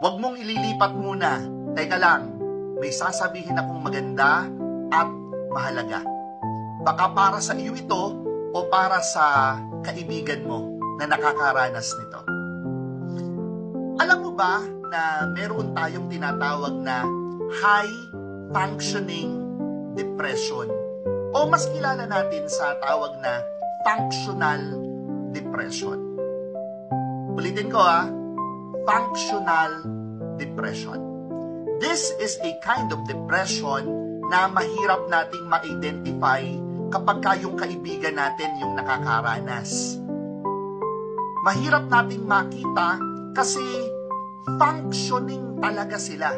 Huwag mong ililipat muna. Teka lang, may sasabihin akong maganda at mahalaga. Baka para sa iyo ito o para sa kaibigan mo na nakakaranas nito. Alam mo ba na meron tayong tinatawag na high functioning depression o mas kilala natin sa tawag na functional depression. Ulitin ko functional depression. This is a kind of depression na mahirap nating ma-identify kapag yung kaibigan natin yung nakakaranas. Mahirap nating makita kasi functioning talaga sila.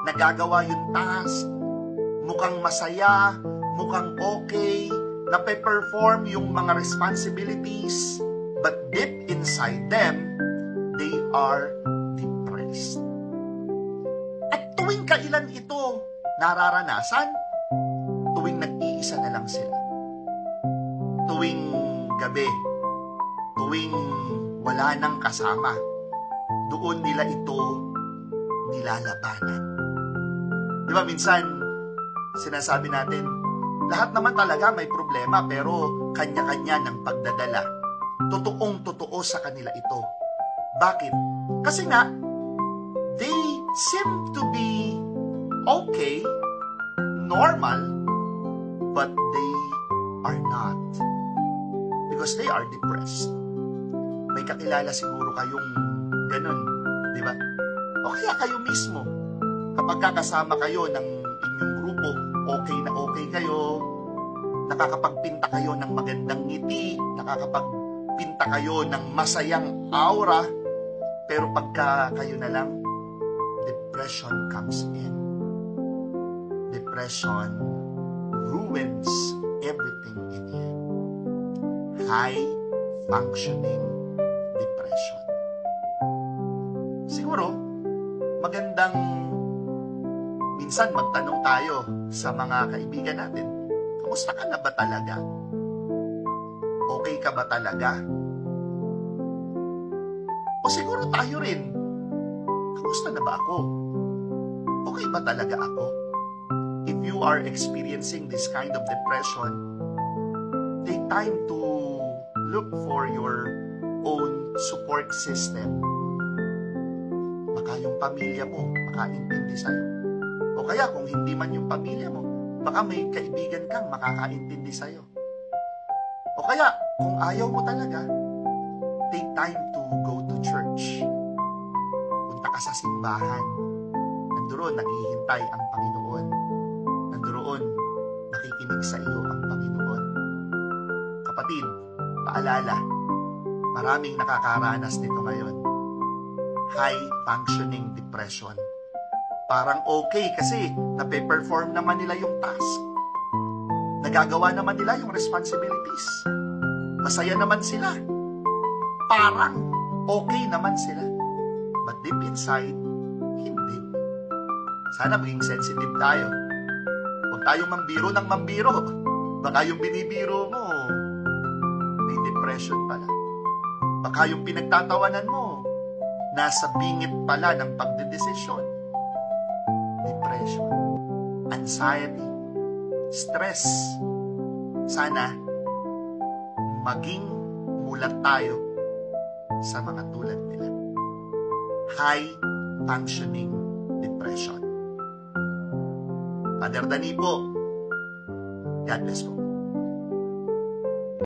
Nagagawa yung task, mukhang masaya, mukhang okay, nape-perform yung mga responsibilities, but deep inside them, they are depressed. At tuwing kailan ito nararanasan? Tuwing nag-iisa na lang sila. Tuwing gabi, tuwing wala nang kasama, doon nila ito nilalabanan. Di ba minsan, sinasabi natin, lahat naman talaga may problema pero kanya-kanya ng pagdadala. Totoong-totoo sa kanila ito. Bakit? Kasi nga, they seem to be okay, normal, but they are not. Because they are depressed. May kakilala siguro kayong ganun, di ba? O kaya kayo mismo, kapag kakasama kayo ng inyong grupo, okay na okay kayo, nakakapagpinta kayo ng magandang ngiti, nakakapagpinta kayo ng masayang aura, pero pagka kayo na lang, depression comes in. Depression ruins everything in you. High functioning depression. Siguro, magandang minsan magtanong tayo sa mga kaibigan natin, kamusta ka na ba talaga? Okay ka ba talaga? O siguro tayo rin, kamusta na ba ako? Okay ba talaga ako? If you are experiencing this kind of depression, take time to look for your own support system. Baka yung pamilya mo makaintindi sa'yo. O kaya kung hindi man yung pamilya mo, baka may kaibigan kang makakaintindi sa'yo. O kaya, kung ayaw mo talaga, take time to go to church. Punta ka sa simbahan. Nandoon naghihintay ang Panginoon. Nandoon nakikinig sa iyo ang Panginoon. Kapatid, paalala, maraming nakakaranas nito ngayon. High functioning depression. Parang okay kasi nape-perform naman nila yung task. Nagagawa naman nila yung responsibilities. Masaya naman sila. Parang okay naman sila. But deep inside, hindi. Sana maging sensitive tayo. Huwag tayong mambiro ng mambiro. Baka yung binibiro mo, may depression pala. Baka yung pinagtatawanan mo, nasa bingit pala ng pagdedesisyon. Depression, anxiety, stress. Sana maging mulat tayo sa mga tulad nila. High functioning depression. Father Dani po, God bless po.